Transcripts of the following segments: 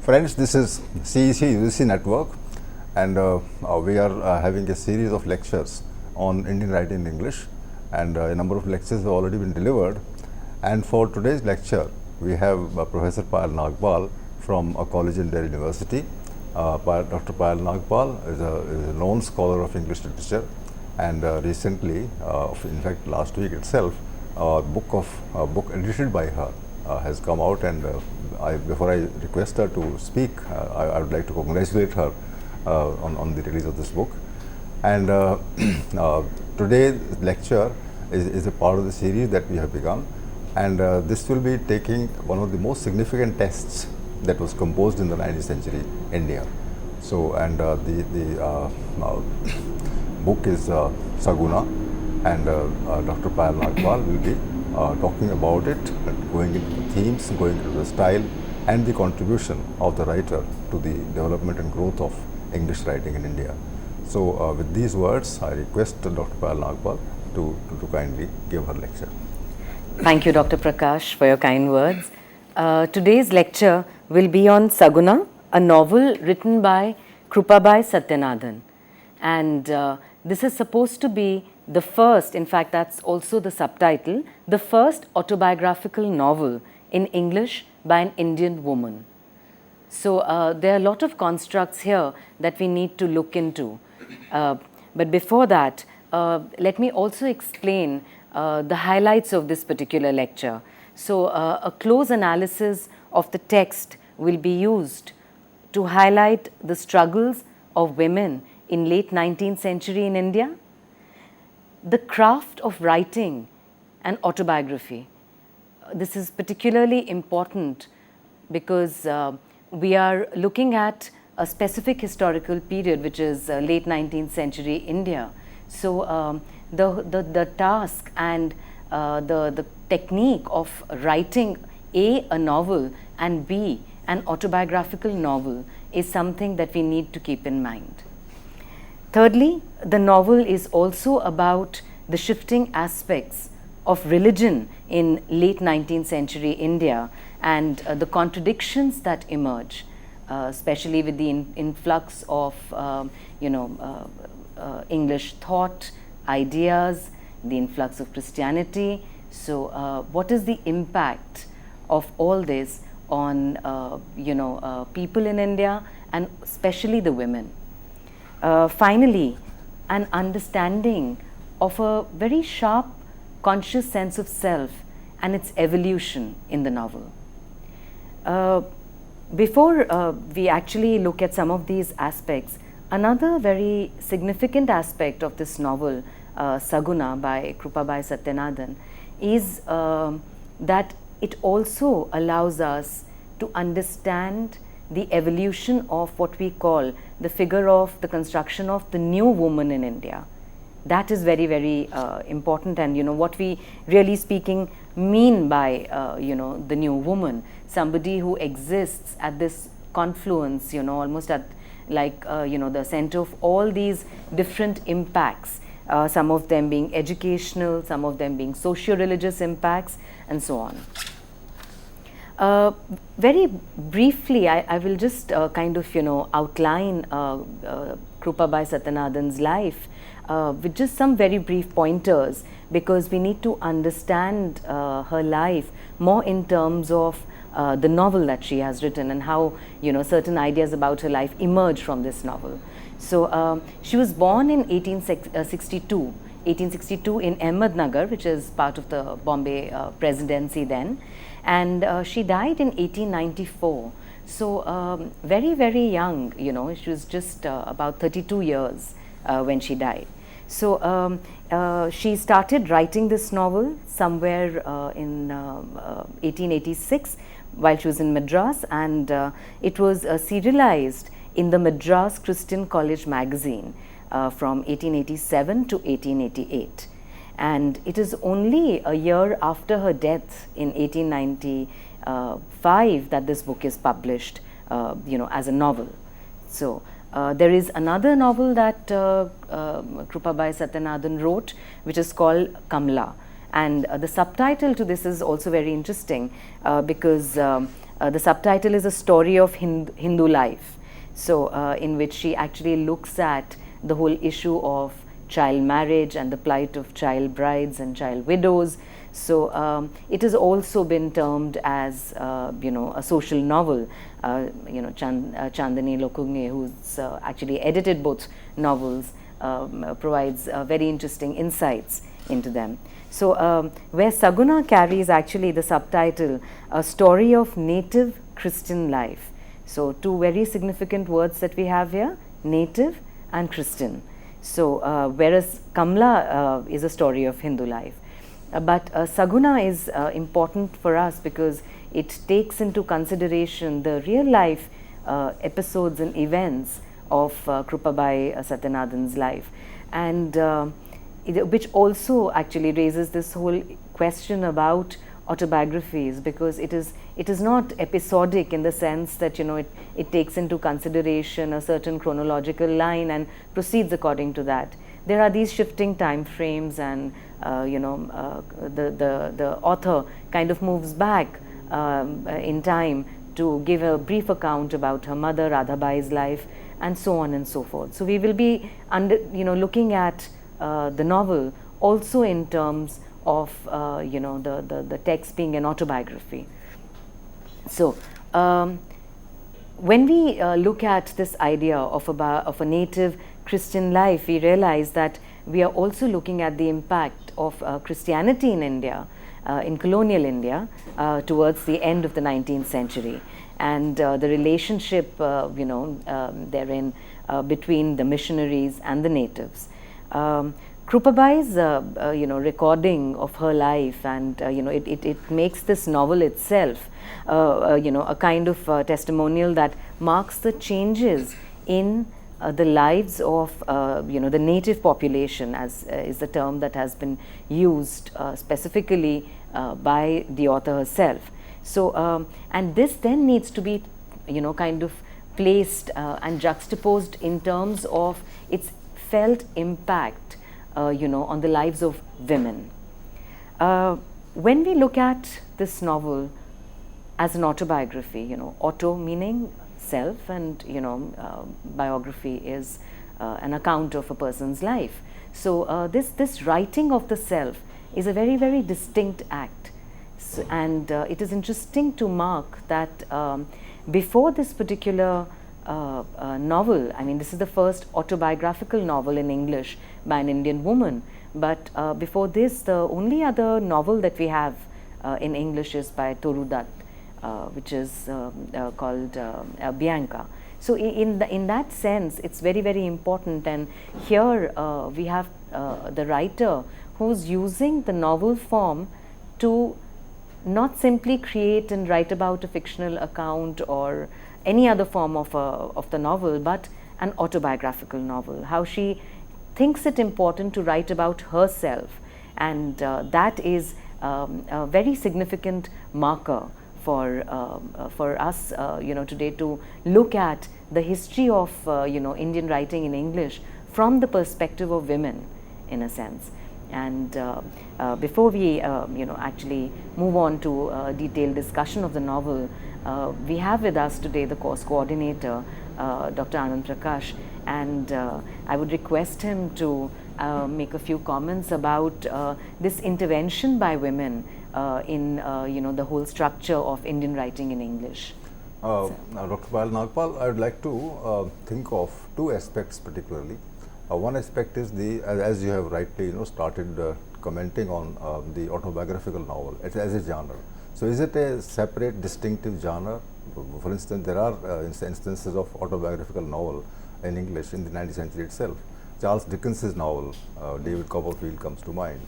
Friends, this is CEC-UGC network, and we are having a series of lectures on Indian writing in English, and a number of lectures have already been delivered. And for today's lecture, we have Professor Payal Nagpal from a college in Delhi University. Dr. Payal Nagpal is a known scholar of English literature, and recently, in fact last week itself, a book edited by her has come out, and before I request her to speak, I would like to congratulate her on the release of this book. And today's lecture is a part of the series that we have begun, and this will be taking one of the most significant texts that was composed in the 19th century India. So, and the book is Saguna, and Dr. Payal Nagpal will be talking about it, going into the themes, going into the style, and the contribution of the writer to the development and growth of English writing in India. So, with these words, I request Dr. Payal Nagpal to kindly give her lecture. Thank you, Dr. Prakash, for your kind words. Today's lecture will be on Saguna, a novel written by Krupabai Satyanathan. And this is supposed to be the first, in fact that's also the subtitle, the first autobiographical novel in English by an Indian woman. So there are a lot of constructs here that we need to look into. But before that, let me also explain the highlights of this particular lecture. So a close analysis of the text will be used to highlight the struggles of women in late 19th century in India, the craft of writing and autobiography. This is particularly important because we are looking at a specific historical period, which is late 19th century India. So the task and the technique of writing a novel and B, an autobiographical novel, is something that we need to keep in mind. Thirdly, the novel is also about the shifting aspects of religion in late 19th century India and the contradictions that emerge, especially with the influx of English thought, ideas, the influx of Christianity. So what is the impact of all this on people in India, and especially the women? Finally, an understanding of a very sharp conscious sense of self and its evolution in the novel. Before we actually look at some of these aspects, another very significant aspect of this novel, Saguna by Krupabai Satyanathan, is that it also allows us to understand the evolution of what we call the figure of the construction of the new woman in India. That is very, very important, and what we really speaking mean by the new woman, somebody who exists at this confluence, almost at like the center of all these different impacts, some of them being educational, some of them being socio-religious impacts, and so on. Very briefly, I will just kind of outline Krupabai Satyanathan's life with just some very brief pointers, because we need to understand her life more in terms of the novel that she has written and how certain ideas about her life emerge from this novel. So she was born in 1862 in Ahmednagar, which is part of the Bombay presidency then, and she died in 1894. So very, very young, she was just about 32 years when she died. So she started writing this novel somewhere in 1886 while she was in Madras, and it was serialized in the Madras Christian College magazine from 1887 to 1888. And it is only a year after her death in 1895 that this book is published, as a novel. So there is another novel that Krupabai Satyanathan wrote, which is called Kamla. And the subtitle to this is also very interesting because The subtitle is A Story of Hindu Life. So, in which she actually looks at the whole issue of child marriage and the plight of child brides and child widows. So, it has also been termed as, a social novel. Chandani Lokunge, who's actually edited both novels, provides very interesting insights into them. So, where Saguna carries actually the subtitle, A Story of Native Christian Life. So, two very significant words that we have here, native and Christian. So, whereas Kamla is a story of Hindu life. But Saguna is important for us because it takes into consideration the real life episodes and events of Krupabai Satyanathan's life, and which also actually raises this whole question about autobiographies, because it is not episodic in the sense that it takes into consideration a certain chronological line and proceeds according to that. There are these shifting time frames, and the author kind of moves back in time to give a brief account about her mother Radhabai's life, and so on and so forth. So we will be looking at the novel also in terms of the text being an autobiography. So when we look at this idea of a native Christian life, we realize that we are also looking at the impact of Christianity in India, in colonial India, towards the end of the 19th century, and the relationship therein between the missionaries and the natives. Krupabai's recording of her life, and it makes this novel itself a kind of testimonial that marks the changes in the lives of the native population, as is the term that has been used specifically by the author herself. So and this then needs to be kind of placed and juxtaposed in terms of its felt impact on the lives of women. When we look at this novel as an autobiography, auto meaning self, and biography is an account of a person's life. So this writing of the self is a very, very distinct act. So, and it is interesting to mark that before this particular novel, I mean, this is the first autobiographical novel in English by an Indian woman, but before this, the only other novel that we have in English is by Toru Dutt, which is called Bianca. So in that sense, it's very, very important, and here we have the writer who's using the novel form to not simply create and write about a fictional account or any other form of the novel, but an autobiographical novel. How she thinks it important to write about herself, and that is a very significant marker for us today to look at the history of Indian writing in English from the perspective of women, in a sense. And before we actually move on to a detailed discussion of the novel, we have with us today the course coordinator, Dr. Anand Prakash, and I would request him to make a few comments about this intervention by women in the whole structure of Indian writing in English. Dr. Payal Nagpal, I would like to think of two aspects particularly. One aspect is as you have rightly started commenting on the autobiographical novel as a genre. So is it a separate distinctive genre? For instance, there are instances of autobiographical novel in English in the 19th century itself. Charles Dickens's novel, David Copperfield, comes to mind.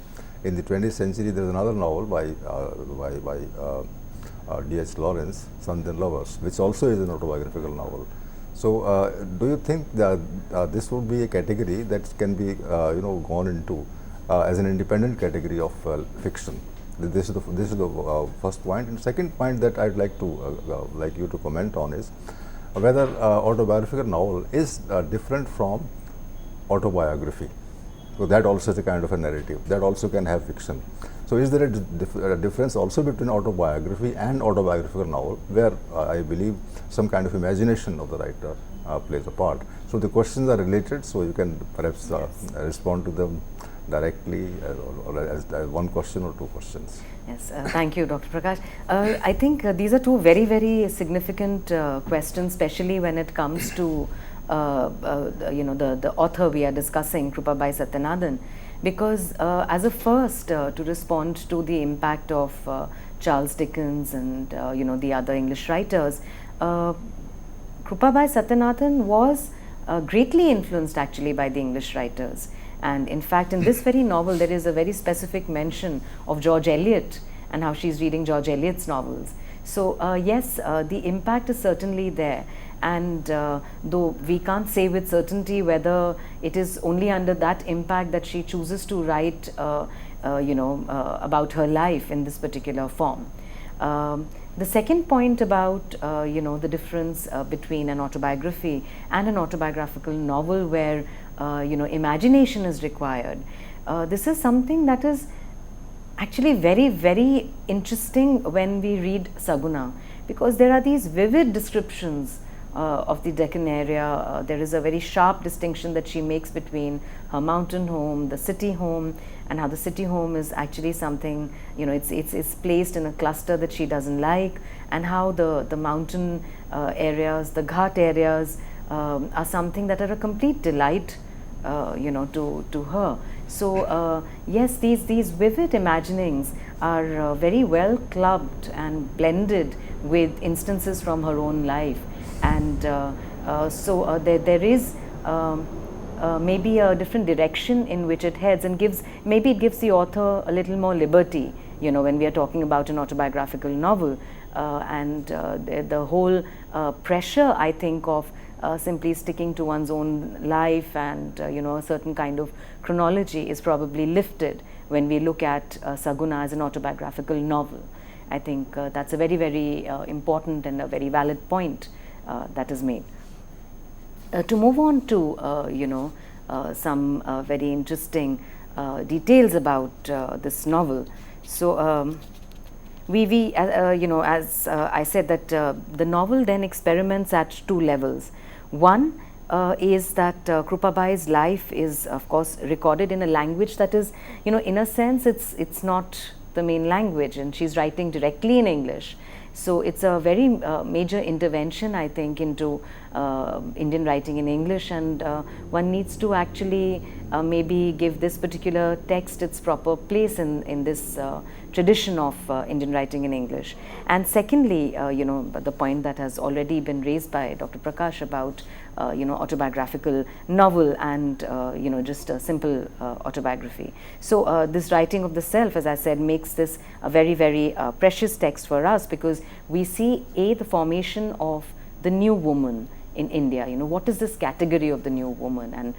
In the 20th century, there is another novel by D.H. Lawrence, Sons and Lovers, which also is an autobiographical novel. So, do you think that this would be a category that can be, gone into as an independent category of fiction? This is the first point. And second point that I'd like you to comment on is whether autobiographical novel is different from autobiography. So that also is a kind of a narrative. That also can have fiction. So is there a difference also between autobiography and autobiographical novel, where I believe some kind of imagination of the writer plays a part? So the questions are related, so you can perhaps respond to them directly or as one question or two questions. Yes, thank you, Dr. Prakash. I think these are two very, very significant questions, especially when it comes to the author we are discussing, Krupabai Satyanathan, because as a first to respond to the impact of Charles Dickens and the other English writers, Krupabai Satyanathan was greatly influenced actually by the English writers. And in fact, in this very novel, there is a very specific mention of George Eliot and how she's reading George Eliot's novels. So yes, the impact is certainly there. And though we can't say with certainty whether it is only under that impact that she chooses to write, about her life in this particular form. The second point about the difference between an autobiography and an autobiographical novel, where imagination is required. This is something that is actually very, very interesting when we read Saguna, because there are these vivid descriptions of the Deccan area. There is a very sharp distinction that she makes between her mountain home, the city home, and how the city home is actually something, it's placed in a cluster that she doesn't like, and how the mountain areas, the ghat areas are something that are a complete delight to her. So yes, these vivid imaginings are very well clubbed and blended with instances from her own life. And so there is maybe a different direction in which it heads, and maybe it gives the author a little more liberty, when we are talking about an autobiographical novel, and the whole pressure, I think, of simply sticking to one's own life and a certain kind of chronology is probably lifted when we look at Saguna as an autobiographical novel. I think that's a very, very important and a very valid point that is made. To move on to some very interesting details about this novel. So as I said, that the novel then experiments at two levels. One is that Krupabai's life is, of course, recorded in a language that is, in a sense, it's not the main language, and she's writing directly in English. So it's a very major intervention, I think, into Indian writing in English, and one needs to actually maybe give this particular text its proper place in this tradition of Indian writing in English. And secondly, the point that has already been raised by Dr. Prakash about autobiographical novel and just a simple autobiography. So this writing of the self, as I said, makes this a very, very precious text for us, because we see the formation of the new woman in India. What is this category of the new woman, and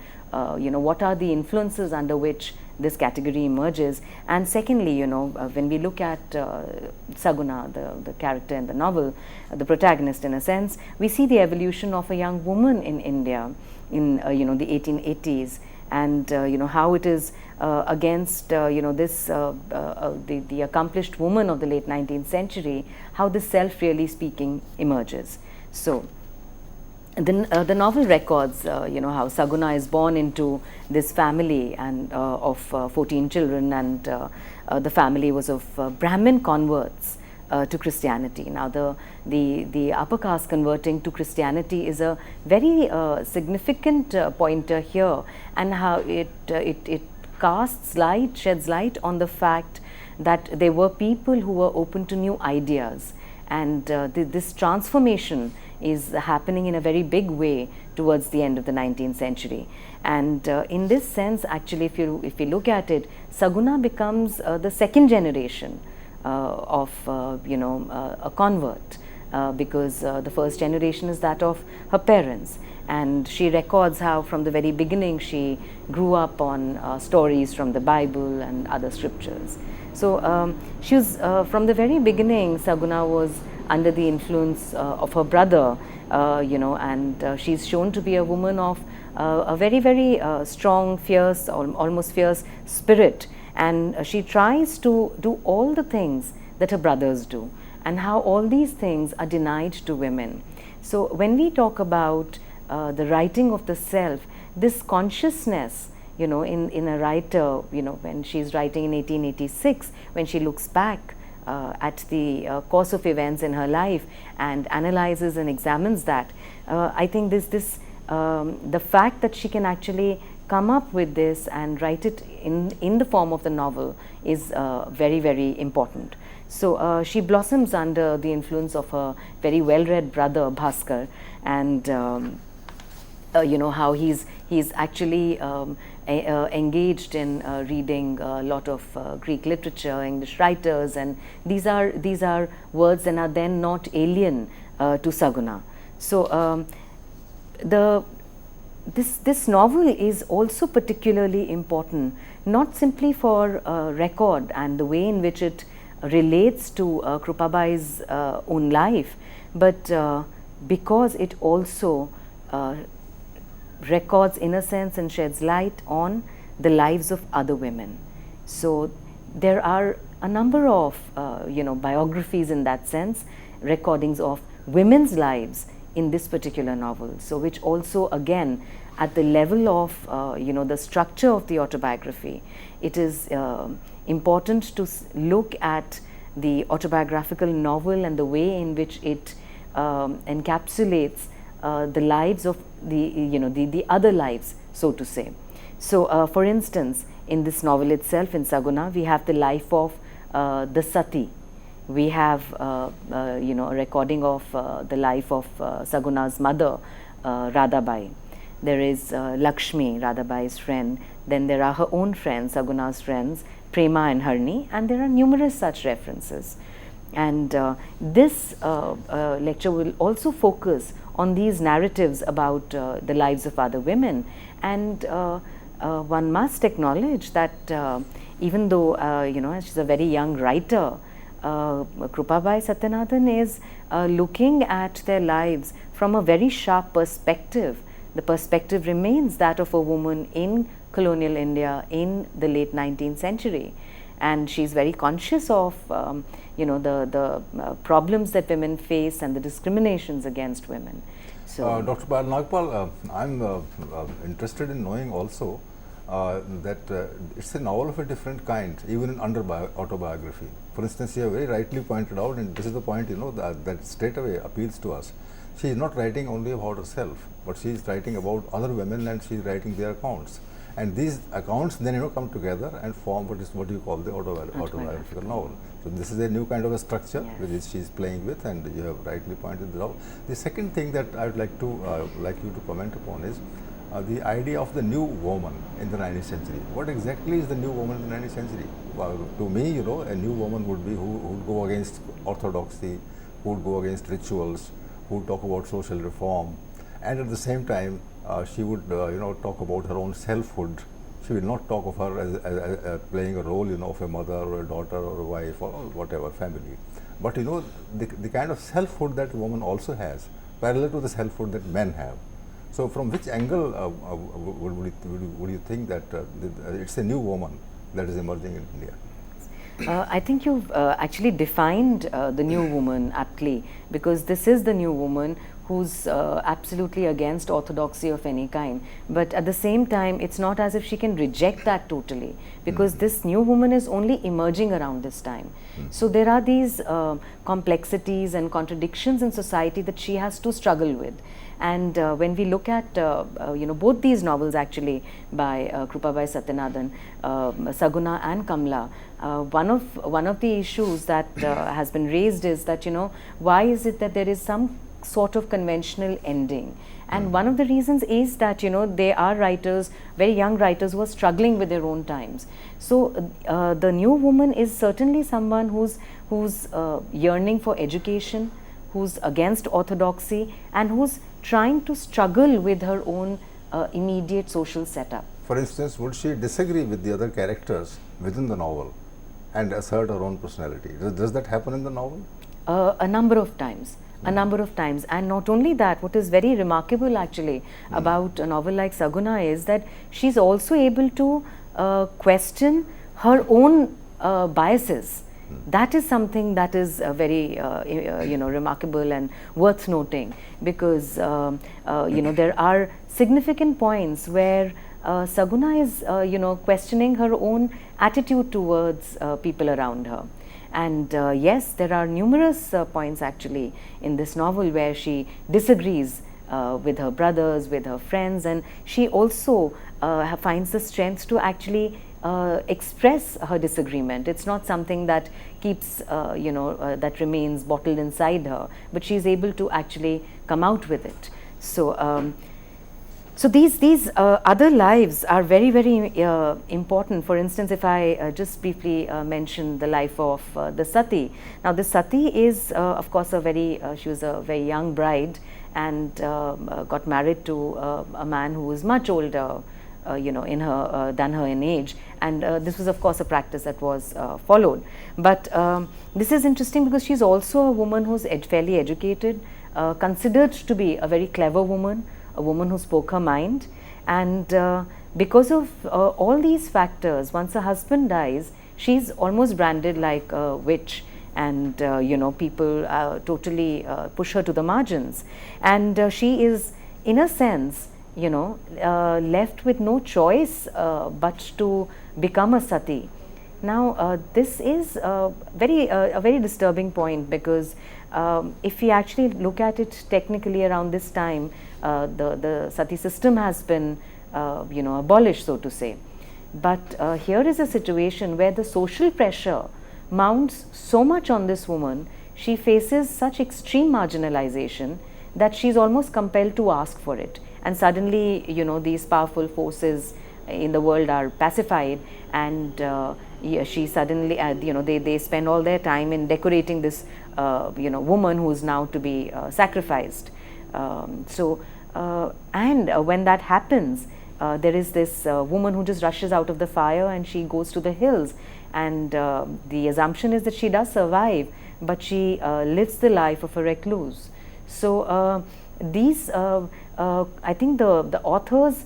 what are the influences under which this category emerges? And secondly, when we look at Saguna, the character in the novel, the protagonist in a sense, we see the evolution of a young woman in India in the 1880s, and how it is against this the accomplished woman of the late 19th century, how the self, really speaking, emerges. So the novel records how Saguna is born into this family and of 14 children, and the family was of Brahmin converts to Christianity. Now the upper caste converting to Christianity is a very significant pointer here, and how it sheds light on the fact that there were people who were open to new ideas, and this transformation is happening in a very big way towards the end of the 19th century. And in this sense, actually, if you look at it, Saguna becomes the second generation of a convert, because the first generation is that of her parents, and she records how from the very beginning she grew up on stories from the Bible and other scriptures. So she was from the very beginning, Saguna was under the influence of her brother, and she's shown to be a woman of a very, very strong, fierce, almost fierce spirit. and she tries to do all the things that her brothers do, and how all these things are denied to women. So when we talk about the writing of the self, this consciousness, you know, in a writer, you know, when she's writing in 1886, when she looks back at the course of events in her life and analyzes and examines that, I think the fact that she can actually come up with this and write it in the form of the novel is very, very important. So she blossoms under the influence of her very well-read brother Bhaskar, and you know, how he's actually engaged in reading a lot of Greek literature, English writers, and these are words that are then not alien to Saguna. So this novel is also particularly important, not simply for record and the way in which it relates to Krupabai's own life, but because it also records innocence and sheds light on the lives of other women. So there are a number of you know, biographies in that sense, recordings of women's lives in this particular novel. So which also again, at the level of you know, the structure of the autobiography, it is important to look at the autobiographical novel and the way in which it encapsulates the lives of the, you know, the other lives, so to say. So for instance, in this novel itself, in Saguna, we have the life of the Sati. We have you know, a recording of the life of Saguna's mother, Radhabai. There is Lakshmi, Radhabai's friend. Then there are her own friends, Saguna's friends, Prema and Harni, and there are numerous such references. And this lecture will also focus on these narratives about the lives of other women. And one must acknowledge that even though you know, she's a very young writer, Krupabai Satyanathan is looking at their lives from a very sharp perspective. The perspective remains that of a woman in colonial India in the late 19th century, and she's very conscious of you know, the problems that women face and the discriminations against women. So Dr. Nagpal, I'm interested in knowing also that it's a novel of a different kind, even in autobiography. For instance, you have very rightly pointed out, and this is the point, you know, that straight away appeals to us. She is not writing only about herself, but she is writing about other women, and she is writing their accounts. And these accounts then, you know, come together and form what you call the autobiographical novel. So this is a new kind of a structure, yes, which she is playing with, and you have rightly pointed it out. The second thing that I would like you to comment upon is the idea of the new woman in the 19th century. What exactly is the new woman in the 19th century? Well, to me, you know, a new woman would be who would go against orthodoxy, who would go against rituals, who would talk about social reform, and at the same time she would you know, talk about her own selfhood. She will not talk of her as playing a role, you know, of a mother or a daughter or a wife or whatever family. But you know, the kind of selfhood that a woman also has, parallel to the selfhood that men have. So from which angle would you think that it's a new woman that is emerging in India? I think you've actually defined the new woman aptly, because this is the new woman who's absolutely against orthodoxy of any kind. But at the same time, it's not as if she can reject that totally, because this new woman is only emerging around this time. So there are these complexities and contradictions in society that she has to struggle with. And when we look at you know, both these novels actually by Krupabai Satyanathan, Saguna and Kamla, one of the issues that has been raised is that, you know, why is it that there is some sort of conventional ending? And one of the reasons is that, you know, they are writers, very young writers, who are struggling with their own times. So the new woman is certainly someone who's yearning for education, who's against orthodoxy, and who's trying to struggle with her own immediate social setup. For instance, would she disagree with the other characters within the novel and assert her own personality? Does that happen in the novel? A number of times. A number of times. And not only that, what is very remarkable actually about a novel like Saguna is that she's also able to question her own biases. That is something that is very remarkable and worth noting, because there are significant points where Saguna is questioning her own attitude towards people around her. And yes, there are numerous points actually in this novel where she disagrees with her brothers, with her friends, and she also finds the strength to actually express her disagreement. It's not something that keeps, that remains bottled inside her, but she's able to actually come out with it. So, so these other lives are very, very important. For instance, if I just briefly mention the life of the Sati. Now, the Sati is, of course, she was a very young bride, and got married to a man who was much older, than her in age, and this was, of course, a practice that was followed. But this is interesting because she's also a woman who's fairly educated, considered to be a very clever woman, a woman who spoke her mind, and because of all these factors, once her husband dies, she's almost branded like a witch, and people totally push her to the margins, and she is, in a sense, left with no choice but to become a sati. Now, this is a very disturbing point, because if we actually look at it technically, around this time, the sati system has been abolished, so to say. But here is a situation where the social pressure mounts so much on this woman. She faces such extreme marginalization that she's almost compelled to ask for it. And suddenly, these powerful forces in the world are pacified, and she suddenly, they spend all their time in decorating this, woman who is now to be sacrificed. And when that happens, there is this woman who just rushes out of the fire, and she goes to the hills, and the assumption is that she does survive, but she lives the life of a recluse. So these, I think the authors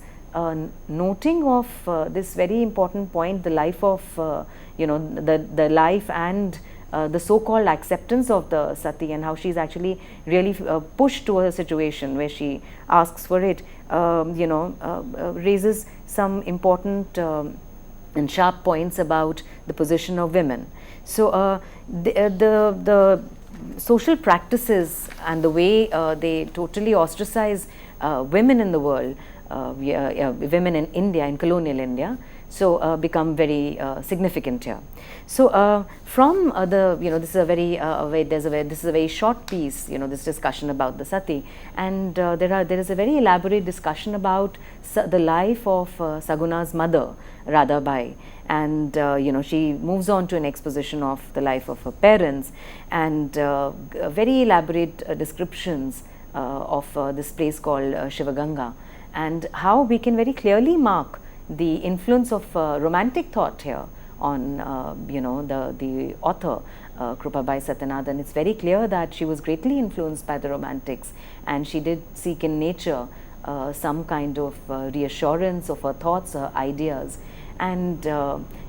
noting of this very important point, the life of, the life and the so-called acceptance of the sati, and how she's actually really pushed to a situation where she asks for it, raises some important and sharp points about the position of women. So the social practices and the way they totally ostracize women in the world, women in India, in colonial India, so become very significant here. So from this is a very this is a very short piece, this discussion about the sati, and there is a very elaborate discussion about the life of Saguna's mother, Radhabai, and she moves on to an exposition of the life of her parents, and very elaborate descriptions of this place called Shivaganga, and how we can very clearly mark the influence of romantic thought here on the author Krupabai Satyanathan. It's very clear that she was greatly influenced by the romantics, and she did seek in nature some kind of reassurance of her thoughts, her ideas, and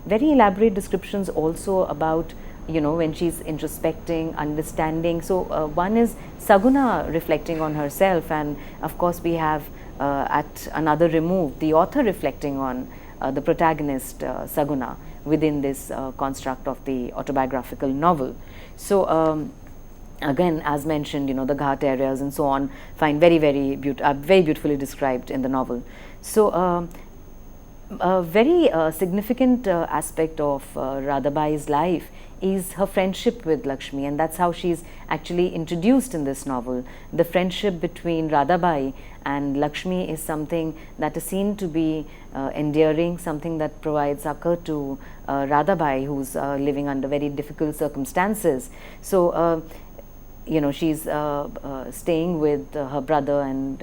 very elaborate descriptions also about when she's introspecting, understanding. So one is Saguna reflecting on herself, and of course we have at another remove the author reflecting on the protagonist Saguna within this construct of the autobiographical novel. So again, as mentioned, the Ghat areas and so on find very beautifully described in the novel. So a very significant aspect of Radhabai's life is her friendship with Lakshmi, and that's how she's actually introduced in this novel. The friendship between Radhabai and Lakshmi is something that is seen to be endearing, something that provides succor to Radhabai, who's living under very difficult circumstances. So she's staying with her brother and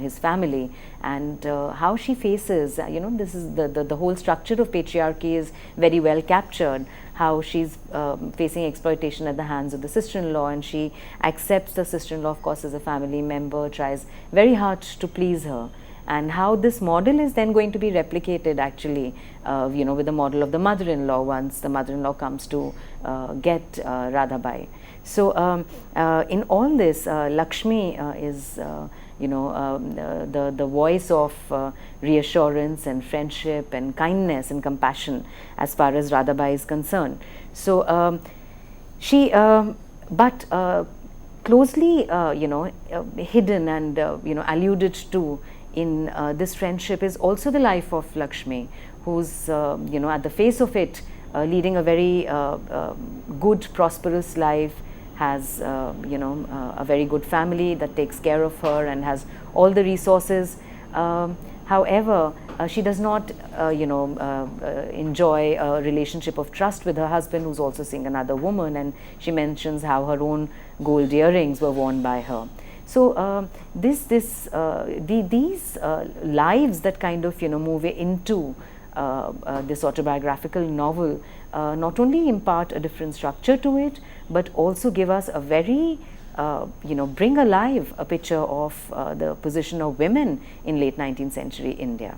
his family, and how she faces this is the whole structure of patriarchy is very well captured, how she's facing exploitation at the hands of the sister-in-law, and she accepts the sister-in-law, of course, as a family member, tries very hard to please her, and how this model is then going to be replicated actually, with the model of the mother-in-law once the mother-in-law comes to get Radhabai. So in all this, Lakshmi is the voice of reassurance and friendship and kindness and compassion as far as Radhabai is concerned. So she, but closely hidden and alluded to in this friendship is also the life of Lakshmi, who's at the face of it leading a very good, prosperous life, has a very good family that takes care of her and has all the resources. However, she does not enjoy a relationship of trust with her husband, who's also seeing another woman, and she mentions how her own gold earrings were worn by her. So these lives that kind of move into this autobiographical novel not only impart a different structure to it, but also give us a very bring alive a picture of the position of women in late 19th century India.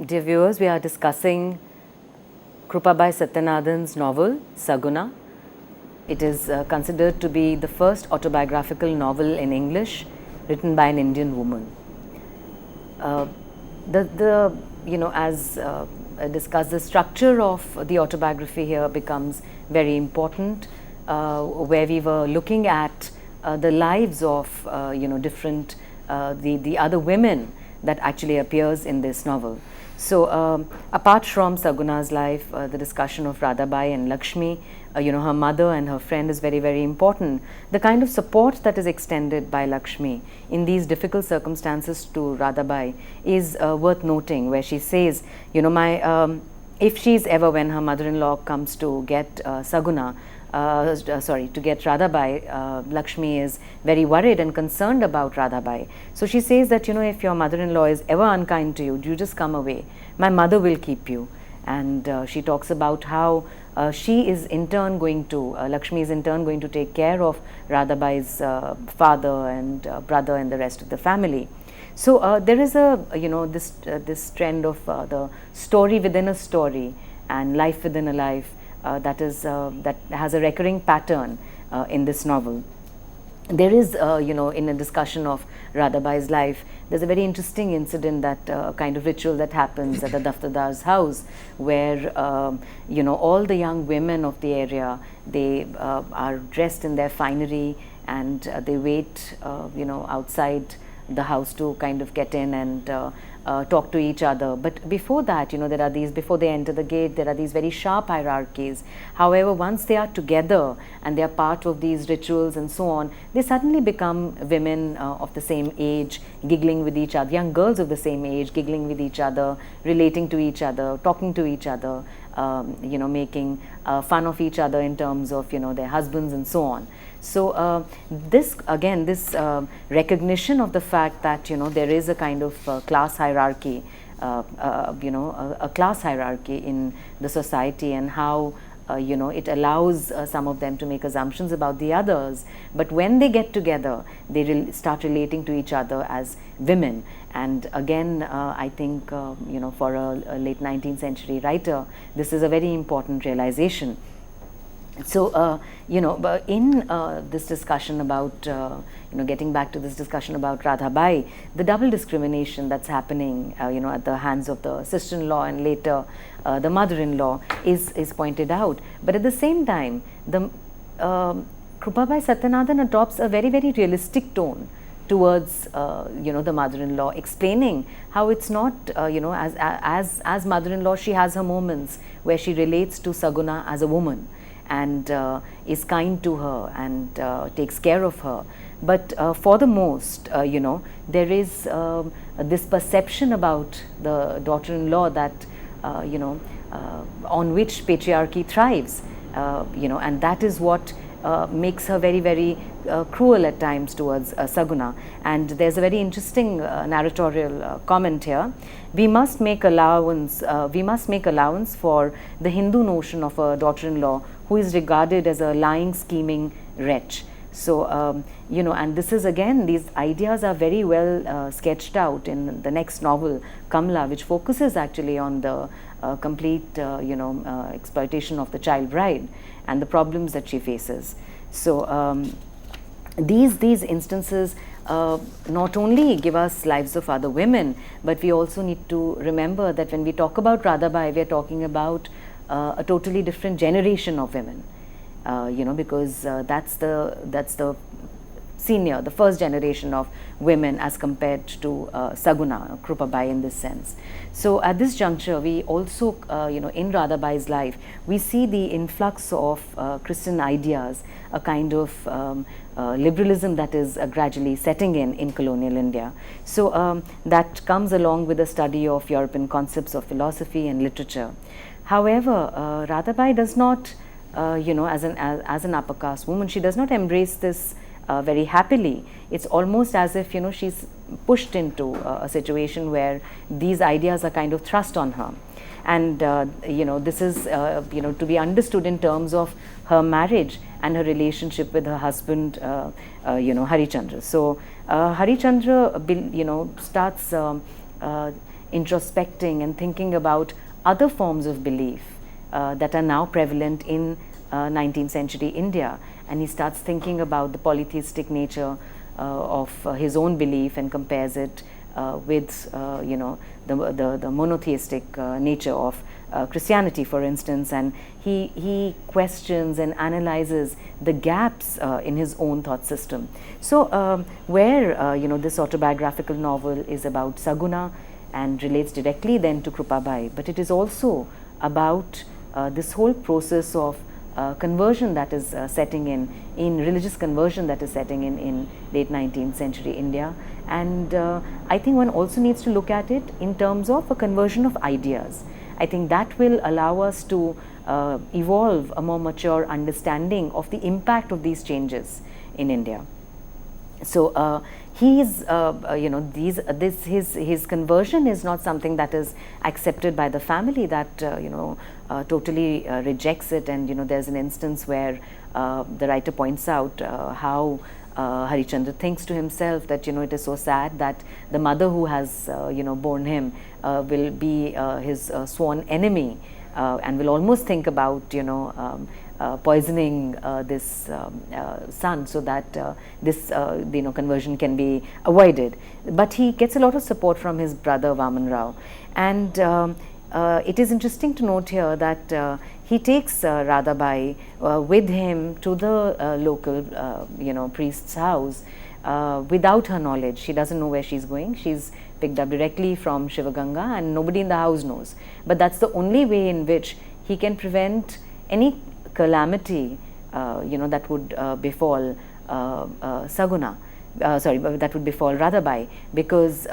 Dear viewers, we are discussing Krupabai Satyanathan's novel Saguna. It is considered to be the first autobiographical novel in English written by an Indian woman. As discussed, the structure of the autobiography here becomes very important, where we were looking at the lives of different the other women that actually appears in this novel. So apart from Saguna's life, the discussion of Radhabai and Lakshmi, her mother and her friend is very, very important. The kind of support that is extended by Lakshmi in these difficult circumstances to Radhabai is worth noting, where she says, if she's ever, when her mother-in-law comes to get Saguna, to get Radhabai, Lakshmi is very worried and concerned about Radhabai. So she says that, if your mother-in-law is ever unkind to you, you just come away. My mother will keep you. And she talks about how she is in turn going to, Lakshmi is in turn going to take care of Radhabai's father and brother and the rest of the family. So there is a, this trend of the story within a story and life within a life that has a recurring pattern in this novel. There is, in a discussion of Radhabai's life, there's a very interesting incident, that kind of ritual that happens at the Daftadar's house, where, all the young women of the area, they are dressed in their finery and they wait, outside, the house to kind of get in and talk to each other. But before that, there are these, before they enter the gate, there are these very sharp hierarchies. However, once they are together and they are part of these rituals and so on, they suddenly become women of the same age, giggling with each other, young girls of the same age, giggling with each other, relating to each other, talking to each other, making fun of each other in terms of, their husbands and so on. So this recognition of the fact that there is a kind of class hierarchy, a class hierarchy in the society, and how it allows some of them to make assumptions about the others. But when they get together, they start relating to each other as women. And again, I think for a late 19th century writer, this is a very important realization. So, in this discussion about, getting back to this discussion about Radhabai, the double discrimination that's happening, at the hands of the sister-in-law and later the mother-in-law is pointed out. But at the same time, the Krupabai Satyanathan adopts a very, very realistic tone towards the mother-in-law, explaining how it's not as mother-in-law, she has her moments where she relates to Saguna as a woman and is kind to her and takes care of her. But for the most, there is this perception about the daughter-in-law that, on which patriarchy thrives, and that is what makes her very, very cruel at times towards Saguna. And there's a very interesting narratorial comment here. We must make allowance for the Hindu notion of a daughter-in-law who is regarded as a lying, scheming wretch. So, and this is again, these ideas are very well sketched out in the next novel, Kamla, which focuses actually on the complete, exploitation of the child bride and the problems that she faces. So, these instances not only give us lives of other women, but we also need to remember that when we talk about Radhabai, we are talking about a totally different generation of women. Because that's the senior, the first generation of women as compared to Saguna, Krupabai in this sense. So at this juncture, we also, in Radhabai's life, we see the influx of Christian ideas, a kind of liberalism that is gradually setting in colonial India. So that comes along with the study of European concepts of philosophy and literature. However, Radhabai does not, as an upper caste woman, she does not embrace this very happily. It's almost as if she's pushed into a situation where these ideas are kind of thrust on her, and this is to be understood in terms of her marriage and her relationship with her husband, Harichandra. So Harichandra, starts introspecting and thinking about other forms of belief that are now prevalent in 19th century India, and he starts thinking about the polytheistic nature of his own belief and compares it with the monotheistic nature of Christianity, for instance, and he questions and analyzes the gaps in his own thought system. So where this autobiographical novel is about Saguna and relates directly then to Krupabai, but it is also about this whole process of conversion that is setting in religious conversion that is setting in late 19th century India. And I think one also needs to look at it in terms of a conversion of ideas. I think that will allow us to evolve a more mature understanding of the impact of these changes in India. So his conversion is not something that is accepted by the family, that totally rejects it. And there's an instance where the writer points out how Harichandra thinks to himself that it is so sad that the mother who has borne him will be his sworn enemy, and will almost think about poisoning this son so that this conversion can be avoided. But he gets a lot of support from his brother Vaman Rao, and it is interesting to note here that he takes Radhabai with him to the local priest's house, without her knowledge. She doesn't know where she's going. She's picked up directly from Shivaganga and nobody in the house knows. But that's the only way in which he can prevent any calamity, that would befall Saguna. That would befall Radhabai, because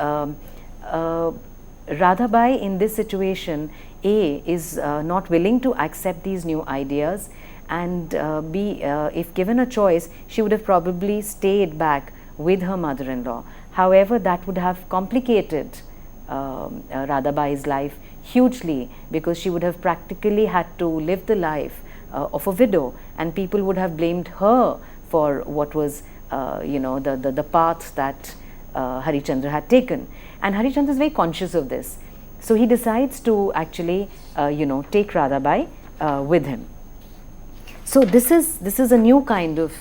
Radhabai in this situation is not willing to accept these new ideas, and if given a choice, she would have probably stayed back with her mother-in-law. However, that would have complicated Radhabai's life hugely, because she would have practically had to live the life of a widow, and people would have blamed her for what was the path that Harichandra had taken. And Harichandra is very conscious of this. So he decides to actually take Radhabai with him. So this is a new kind of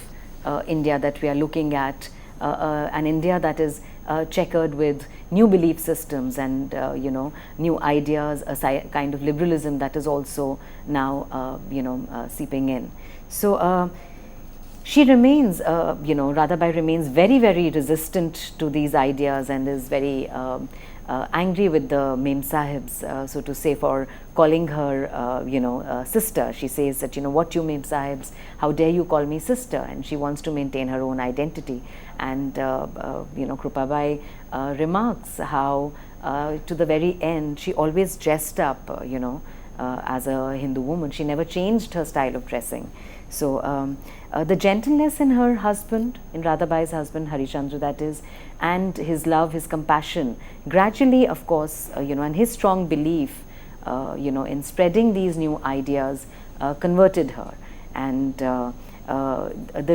India that we are looking at, an India that is checkered with new belief systems and new ideas, a kind of liberalism that is also now seeping in. So she remains, Radhabai remains very, very resistant to these ideas and is very angry with the Mem Sahibs, so to say, for calling her, sister. She says that, what you Mem Sahibs, how dare you call me sister? And she wants to maintain her own identity. And, Krupabai remarks how to the very end, she always dressed up, as a Hindu woman. She never changed her style of dressing. So the gentleness in her husband, in Radhabai's husband, Harichandra that is, and his love, his compassion, gradually, of course, and his strong belief, in spreading these new ideas, converted her. And the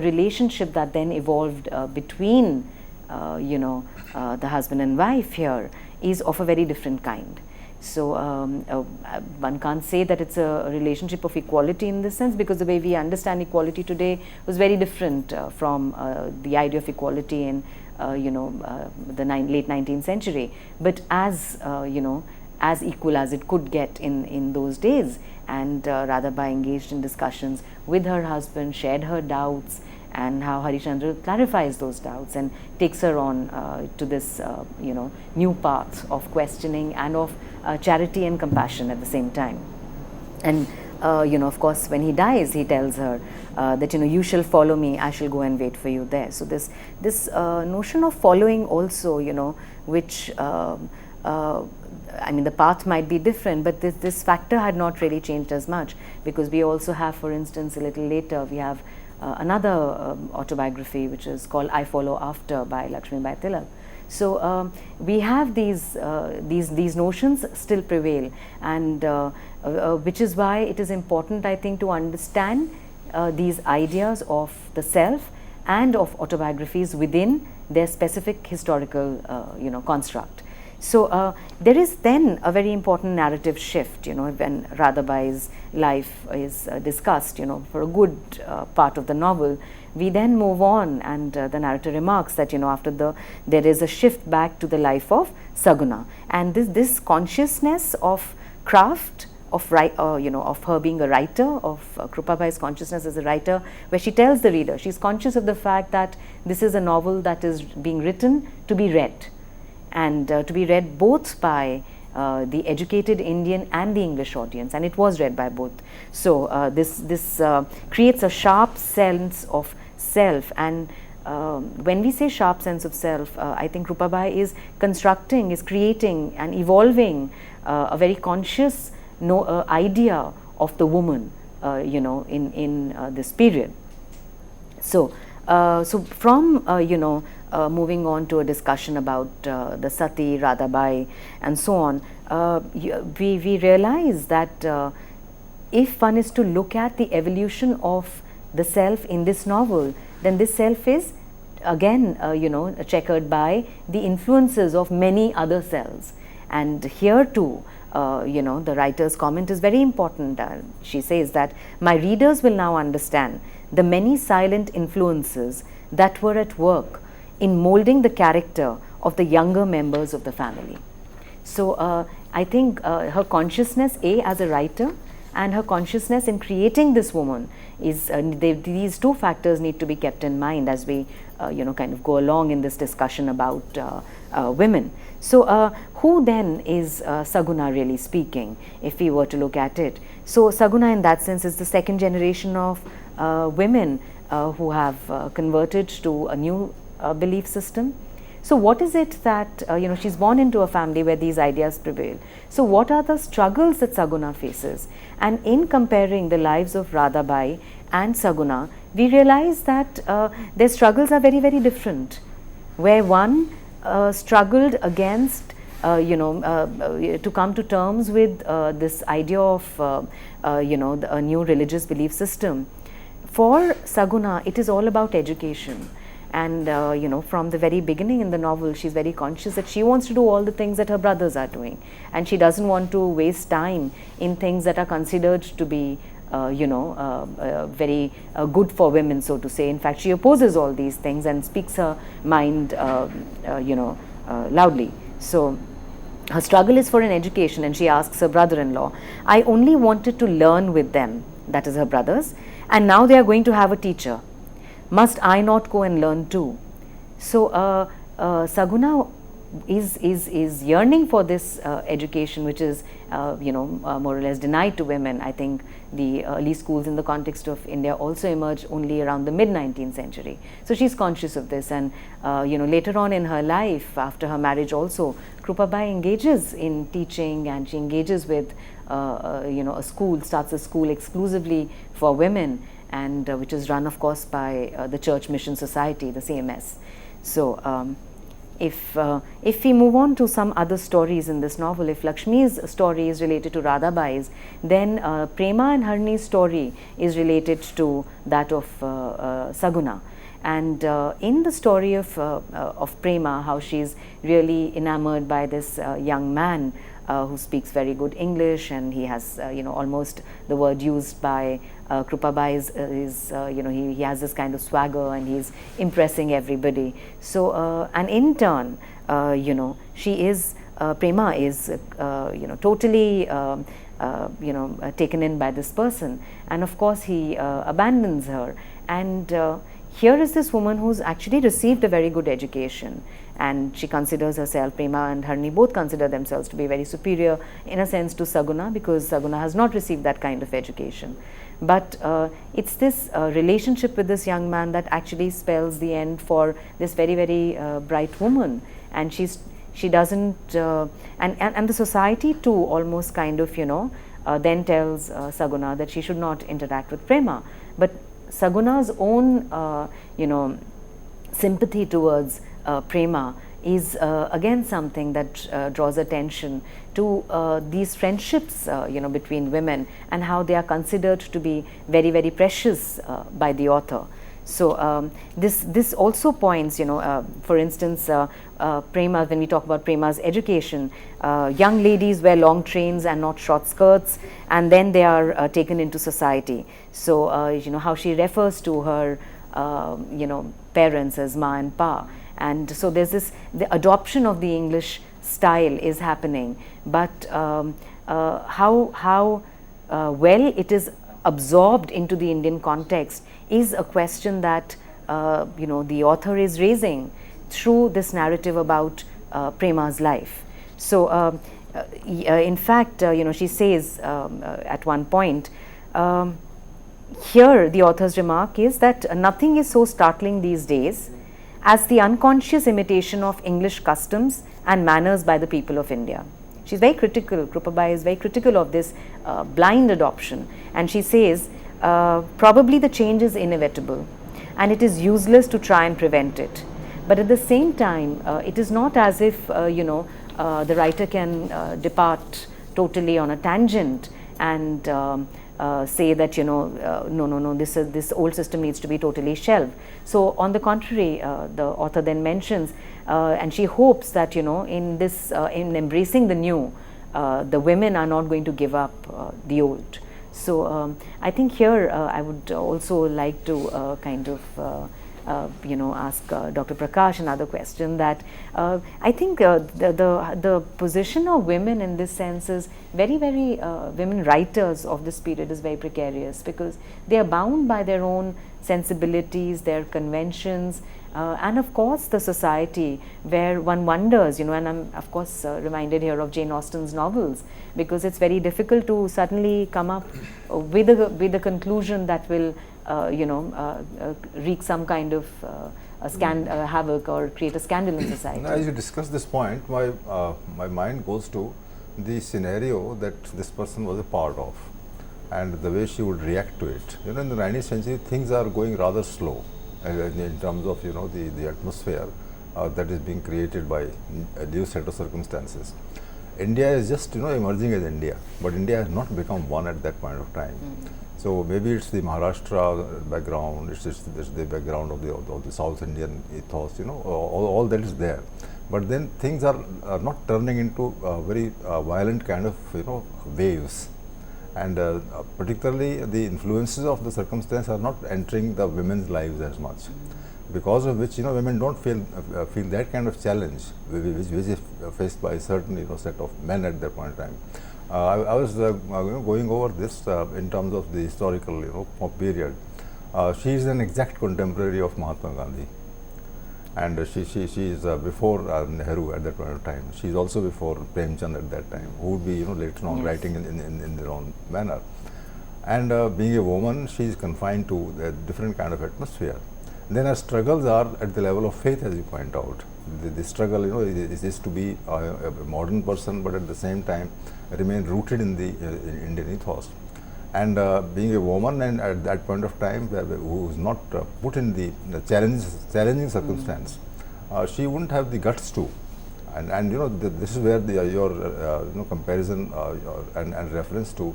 relationship that then evolved between, the husband and wife here is of a very different kind. So one can't say that it's a relationship of equality in this sense, because the way we understand equality today was very different from the idea of equality in the late 19th century. But as as equal as it could get in those days, and Radhabai engaged in discussions with her husband, shared her doubts, and how Harichandra clarifies those doubts and takes her on to this new path of questioning and of charity and compassion at the same time. And of course, when he dies, he tells her that you shall follow me, I shall go and wait for you there. So this notion of following also, which the path might be different, but this factor had not really changed as much, because we also have, for instance, a little later, we have another autobiography which is called I Follow After by Lakshmibai Tilak. So we have these notions still prevail, and which is why it is important, I think, to understand these ideas of the self and of autobiographies within their specific historical construct. So there is then a very important narrative shift, when Radhabai's life is discussed, for a good part of the novel. We then move on, and the narrator remarks that, after there is a shift back to the life of Saguna, and this consciousness of craft, of her being a writer, of Krupabai's consciousness as a writer, where she tells the reader, she's conscious of the fact that this is a novel that is being written to be read, and to be read both by the educated Indian and the English audience, and it was read by both. So this creates a sharp sense of self, and when we say sharp sense of self, I think Krupabai is creating and evolving a very conscious idea of the woman, in this period. So from moving on to a discussion about the Sati, Radhabai, and so on, we realize that if one is to look at the evolution of the self in this novel, then this self is again, checkered by the influences of many other selves. And here too, the writer's comment is very important. She says that my readers will now understand the many silent influences that were at work in molding the character of the younger members of the family. So I think her consciousness, as a writer, and her consciousness in creating this woman is these two factors need to be kept in mind as we kind of go along in this discussion about women. So who then is Saguna, really speaking, if we were to look at it? So Saguna in that sense is the second generation of women who have converted to a new belief system. So what is it that, she's born into a family where these ideas prevail. So what are the struggles that Saguna faces? And in comparing the lives of Radhabai and Saguna, we realize that their struggles are very, very different. Where one struggled against, to come to terms with this idea of, a new religious belief system. For Saguna, it is all about education. And from the very beginning in the novel, she's very conscious that she wants to do all the things that her brothers are doing, and she doesn't want to waste time in things that are considered to be very good for women, so to say. In fact, she opposes all these things and speaks her mind loudly. So her struggle is for an education, and she asks her brother-in-law, I only wanted to learn with them, that is her brothers, and now they are going to have a teacher. Must I not go and learn too? So Saguna is yearning for this education, which is more or less denied to women. I think the early schools in the context of India also emerged only around the mid-19th century. So she's conscious of this, and later on in her life, after her marriage also, Krupabai engages in teaching, and she engages with a school, starts a school exclusively for women, and which is run, of course, by the Church Mission Society, the CMS. So if we move on to some other stories in this novel, if Lakshmi's story is related to Radhabai's, then Prema and Harni's story is related to that of Saguna. And in the story of Prema, how she's really enamored by this young man who speaks very good English, and he has almost the word used by Krupabai is he has this kind of swagger, and he's impressing everybody. So and in turn she is Prema is totally taken in by this person, and of course he abandons her. And here is this woman who's actually received a very good education, and she considers herself, Prema and Harni both consider themselves to be very superior in a sense to Saguna, because Saguna has not received that kind of education. But it's this relationship with this young man that actually spells the end for this very, very bright woman. And she doesn't, and the society too almost kind of, then tells Saguna that she should not interact with Prema. But Saguna's own, sympathy towards Prema is again something that draws attention to these friendships, between women, and how they are considered to be very, very precious by the author. So this also points, for instance, Prema, when we talk about Prema's education, young ladies wear long trains and not short skirts, and then they are taken into society. So how she refers to her parents as ma and pa, and so there's the adoption of the English style is happening, but how well it is absorbed into the Indian context is a question that the author is raising through this narrative about Prema's life. So in fact, she says at one point, here the author's remark is that nothing is so startling these days as the unconscious imitation of English customs and manners by the people of India. She's very critical, Krupabai is very critical of this blind adoption, and she says, probably the change is inevitable and it is useless to try and prevent it. But at the same time, it is not as if, the writer can depart totally on a tangent and say that, no, this old system needs to be totally shelved. So on the contrary, the author then mentions, and she hopes that, in this, in embracing the new, the women are not going to give up the old. So I think here I would also like to kind of ask Dr. Prakash another question, that I think the position of women in this sense is very, very, women writers of this period is very precarious, because they are bound by their own sensibilities, their conventions, and of course the society, where one wonders, and I'm of course reminded here of Jane Austen's novels, because it's very difficult to suddenly come up with a conclusion that will wreak some kind of havoc or create a scandal in society. Now, as you discuss this point, my mind goes to the scenario that this person was a part of, and the way she would react to it. In the 19th century, things are going rather slow in terms of the atmosphere that is being created by a new set of circumstances. India is just emerging as India, but India has not become one at that point of time. So maybe it's the Maharashtra background, it's the background of the South Indian ethos, all that is there. But then things are not turning into very violent kind of waves. And particularly the influences of the circumstance are not entering the women's lives as much, because of which women don't feel that kind of challenge which is faced by a certain set of men at that point in time. I was going over this in terms of the historical period. She is an exact contemporary of Mahatma Gandhi, and she is before Nehru at that point of time. She is also before Premchand at that time, who would be later on writing in their own manner. And being a woman, she is confined to a different kind of atmosphere. Then her struggles are at the level of faith, as you point out. The struggle is to be a modern person, but at the same time remain rooted in the Indian ethos. And being a woman, and at that point of time who is not put in the challenging circumstance, she wouldn't have the guts to. And this is where your comparison and reference to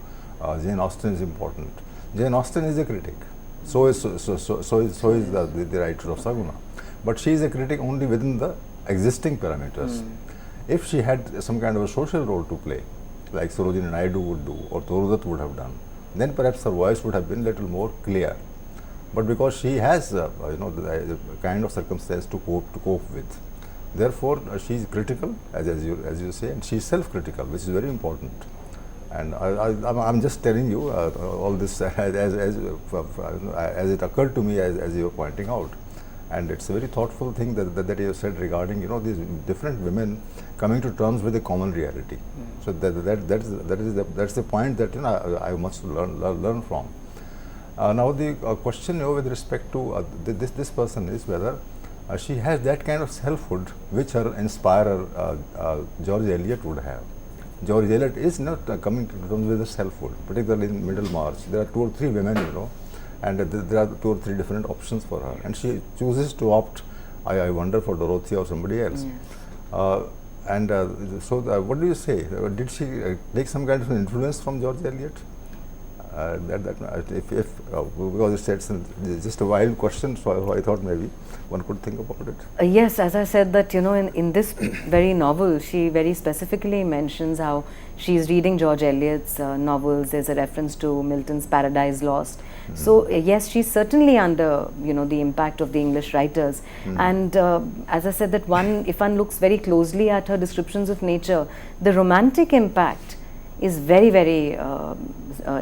Jane Austen is important. Jane Austen is a critic. So is the writer of Saguna. But she is a critic only within the existing parameters. If she had some kind of a social role to play, like Sarojini Naidu would do, or Torudat would have done, then perhaps her voice would have been little more clear. But because she has the kind of circumstance to cope with, therefore she is critical, as you say, and she is self-critical, which is very important. And I'm just telling you all this as it occurred to me as you were pointing out. And it's a very thoughtful thing that you said regarding these different women coming to terms with a common reality. So that's the point that I must learn from. Now the question with respect to this person is whether she has that kind of selfhood which her inspirer George Eliot would have. George Eliot is not coming to terms with the selfhood, particularly in Middlemarch. There are 2 or 3 women, and there are 2 or 3 different options for her, and she chooses to opt, I wonder, for Dorothea or somebody else. So what do you say? Did she take some kind of an influence from George Eliot? Because it's just a wild question, so I thought maybe one could think about it. Yes, as I said that in this very novel, she very specifically mentions how she is reading George Eliot's novels. There's a reference to Milton's Paradise Lost. So yes, she's certainly under the impact of the English writers. And as I said, that if one looks very closely at her descriptions of nature, the romantic impact is very, very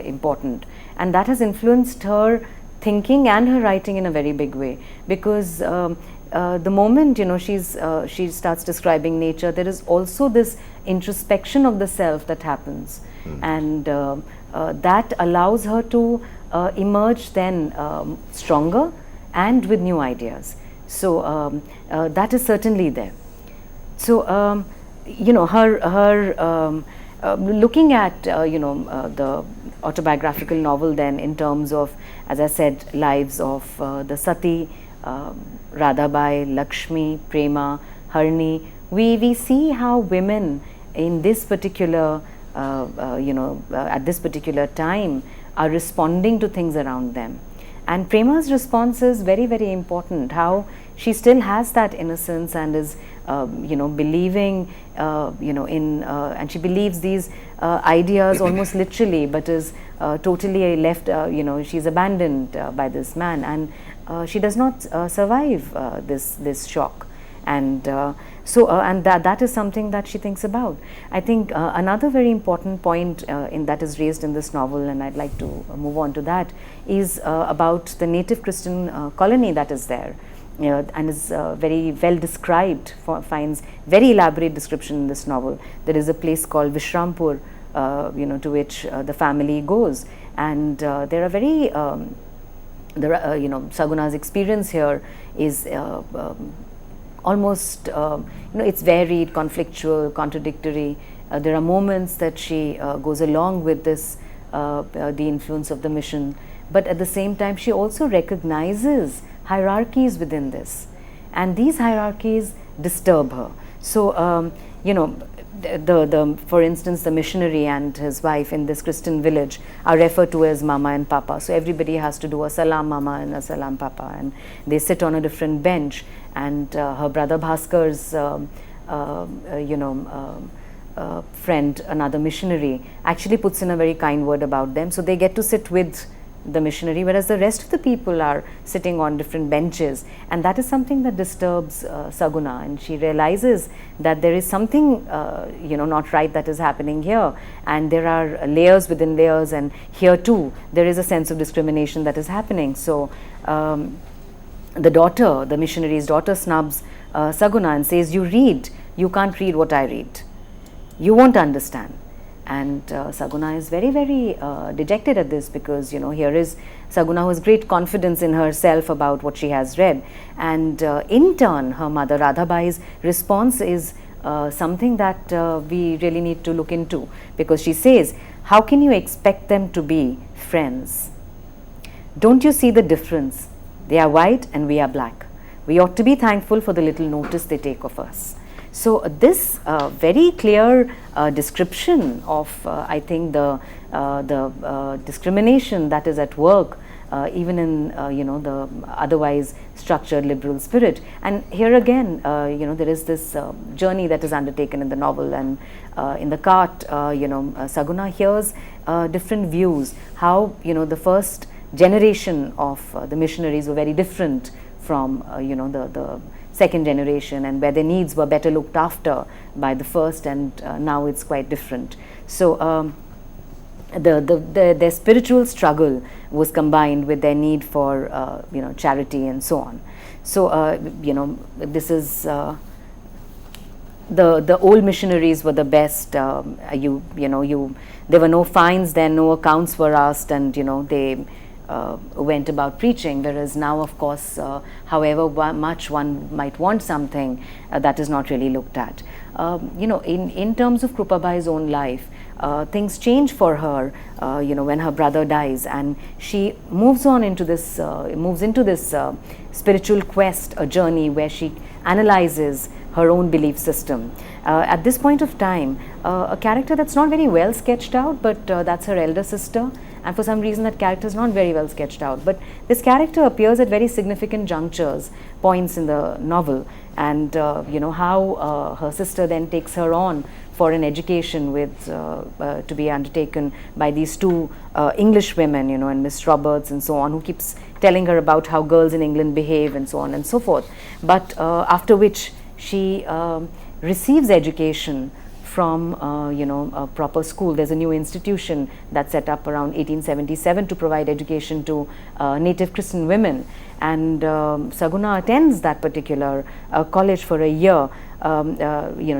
important, and that has influenced her thinking and her writing in a very big way, because the moment she starts describing nature, there is also this introspection of the self that happens, and that allows her to emerge then stronger and with new ideas. So that is certainly there. So her looking at the autobiographical novel then in terms of, as I said, lives of the Sati, Radhabai, Lakshmi, Prema, Harni, we see how women in this particular at this particular time are responding to things around them. And Prema's response is very, very important, how she still has that innocence and is believing in and she believes these ideas almost literally, but is totally left, she's abandoned by this man. And she does not survive this shock. And and that is something that she thinks about. I think another very important point that is raised in this novel, and I'd like to move on to that, is about the native Christian colony that is there. And is very well described, finds very elaborate description in this novel. There is a place called Vishrampur, to which the family goes, and there are very Saguna's experience here is almost it's varied, conflictual, contradictory. There are moments that she goes along with this the influence of the mission, but at the same time she also recognizes hierarchies within this, and these hierarchies disturb her. So for instance, the missionary and his wife in this Christian village are referred to as Mama and Papa. So everybody has to do a Salam Mama and a Salam Papa, and they sit on a different bench. And her brother Bhaskar's friend, another missionary, actually puts in a very kind word about them. So they get to sit with the missionary, whereas the rest of the people are sitting on different benches, and that is something that disturbs Saguna, and she realizes that there is something not right that is happening here, and there are layers within layers, and here too there is a sense of discrimination that is happening. So the missionary's daughter snubs Saguna and says, you can't read what I read, you won't understand. And Saguna is very, very dejected at this, because here is Saguna who has great confidence in herself about what she has read, and in turn her mother Radhabai's response is something that we really need to look into, because she says, how can you expect them to be friends? Don't you see the difference? They are white and we are black. We ought to be thankful for the little notice they take of us. So this very clear description of I think the discrimination that is at work even in the otherwise structured liberal spirit. And here again there is this journey that is undertaken in the novel, and in the cart Saguna hears different views, how the first generation of the missionaries were very different from the second generation, and where their needs were better looked after by the first, and now it's quite different. So their spiritual struggle was combined with their need for charity and so on. So this is the old missionaries were the best. There were no fines then, no accounts were asked, and they went about preaching, whereas now, of course, however much one might want something, that is not really looked at. In terms of Krupabai's own life, things change for her when her brother dies, and she moves into this spiritual quest, a journey where she analyzes her own belief system. At this point of time, a character that's not very well sketched out, but that's her elder sister, and for some reason that character is not very well sketched out, but this character appears at very significant junctures, points in the novel, and how her sister then takes her on for an education with to be undertaken by these two English women, and Miss Roberts and so on, who keeps telling her about how girls in England behave and so on and so forth. But after which she receives education from a proper school. There's a new institution that's set up around 1877 to provide education to native Christian women, and Saguna attends that particular college for a year.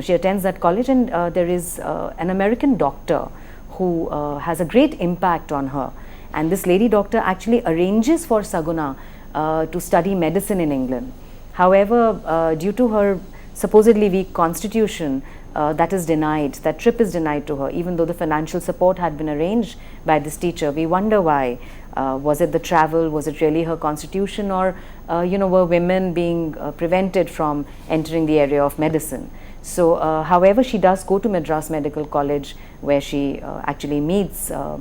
She attends that college, and there is an American doctor who has a great impact on her, and this lady doctor actually arranges for Saguna to study medicine in England. However, due to her supposedly weak constitution, that is denied, that trip is denied to her, even though the financial support had been arranged by this teacher. We wonder why. Was it the travel? Was it really her constitution? Or were women being prevented from entering the area of medicine? So however, she does go to Madras Medical College, where she actually meets her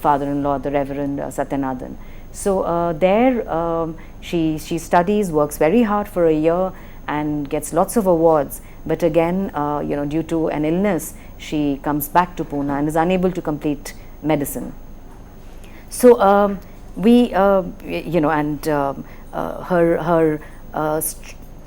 father-in-law, the Reverend Satyanathan. So there she studies, works very hard for a year, and gets lots of awards. But again, due to an illness, she comes back to Pune and is unable to complete medicine. So we, you know, and her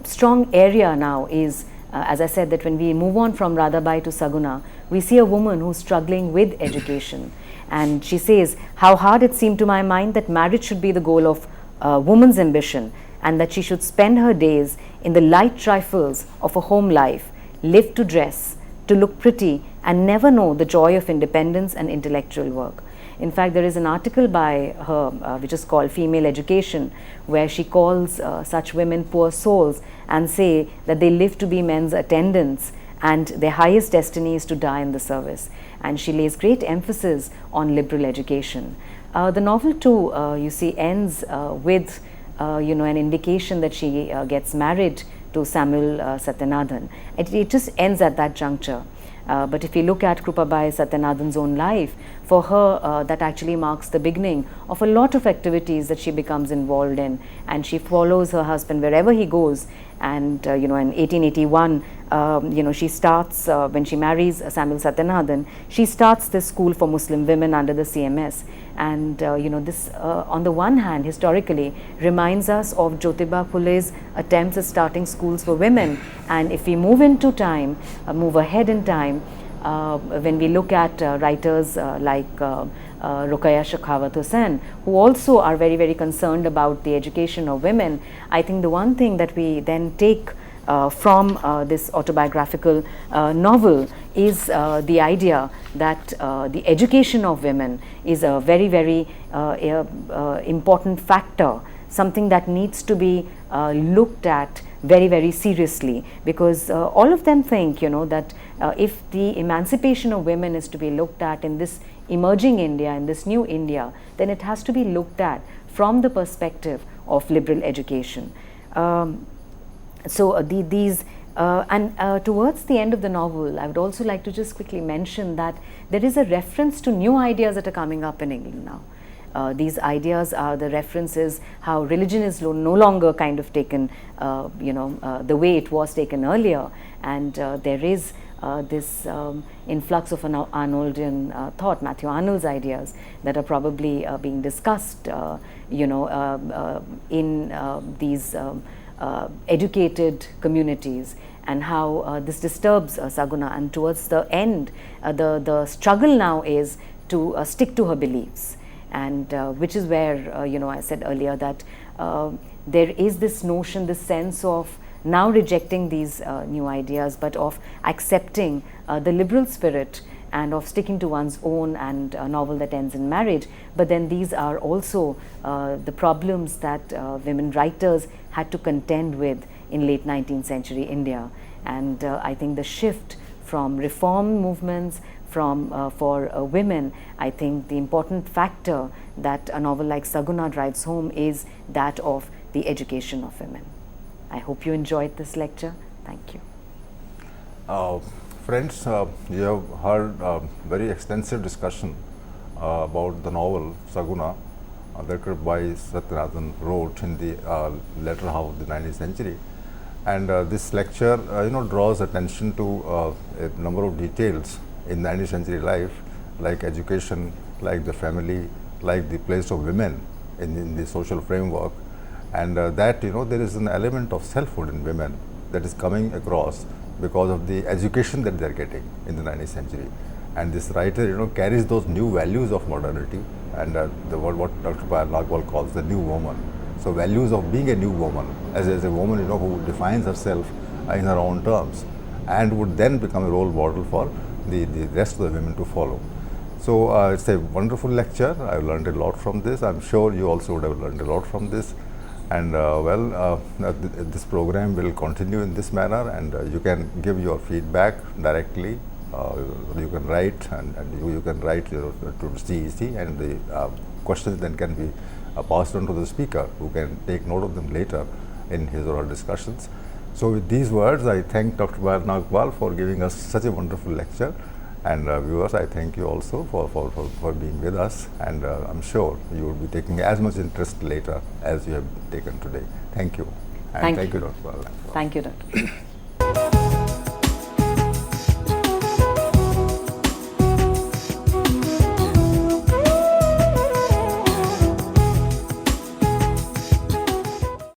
strong area now is, as I said, that when we move on from Radhabai to Saguna, we see a woman who's struggling with education. And she says, how hard it seemed to my mind that marriage should be the goal of woman's ambition, and that she should spend her days in the light trifles of a home life, live to dress, to look pretty, and never know the joy of independence and intellectual work. In fact, there is an article by her which is called Female Education, where she calls such women poor souls and say that they live to be men's attendants and their highest destiny is to die in the service. And she lays great emphasis on liberal education. The novel too, you see, ends with you know, an indication that she gets married to Samuel Satyanathan. It just ends at that juncture. But if you look at Krupabai Satyanathan's own life, for her that actually marks the beginning of a lot of activities that she becomes involved in, and she follows her husband wherever he goes. And you know, in 1881, you know, she starts, when she marries Samuel Satyanathan, she starts this school for Muslim women under the CMS. And you know, this on the one hand historically reminds us of Jyotiba Phule's attempts at starting schools for women. And if we move into time, move ahead in time, when we look at writers like Ruqayya Shekhawat Hussain, who also are very, very concerned about the education of women, I think the one thing that we then take from this autobiographical novel is the idea that the education of women is a very, very important factor, something that needs to be looked at very, very seriously, because all of them think, you know, that if the emancipation of women is to be looked at in this emerging India, in this new India, then it has to be looked at from the perspective of liberal education. So these and towards the end of the novel, I would also like to just quickly mention that there is a reference to new ideas that are coming up in England now. These ideas are, the references how religion is no longer kind of taken, you know, the way it was taken earlier, and there is this influx of an Arnoldian thought, Matthew Arnold's ideas, that are probably being discussed, you know, in these educated communities, and how this disturbs Saguna. And towards the end, the struggle now is to stick to her beliefs, and which is where, you know, I said earlier that there is this notion, this sense of now rejecting these new ideas, but of accepting the liberal spirit and of sticking to one's own, and a novel that ends in marriage. But then these are also the problems that women writers had to contend with in late 19th century India. And I think the shift from reform movements from for women, I think the important factor that a novel like Saguna drives home is that of the education of women. I hope you enjoyed this lecture. Thank you. Friends, you have heard very extensive discussion about the novel Saguna that Krupabai Satyanathan wrote in the latter half of the 19th century. And this lecture you know, draws attention to a number of details in 19th century life, like education, like the family, like the place of women in the social framework, and that, you know, there is an element of selfhood in women that is coming across because of the education that they are getting in the 19th century. And this writer, you know, carries those new values of modernity, and the word what Dr. Nagwal calls the new woman. So values of being a new woman, as a woman, you know, who defines herself in her own terms, and would then become a role model for the rest of the women to follow. So it's a wonderful lecture. I learned a lot from this. I'm sure you also would have learned a lot from this. And this program will continue in this manner, and you can give your feedback directly. You can write, and you can write to CEC, and the questions then can be passed on to the speaker, who can take note of them later in his or her discussions. So with these words, I thank Dr. Nagwal for giving us such a wonderful lecture. And viewers, I thank you also for being with us, and I'm sure you will be taking as much interest later as you have taken today. Thank you. And thank you, Dr. Nagwal. Thank you, Dr.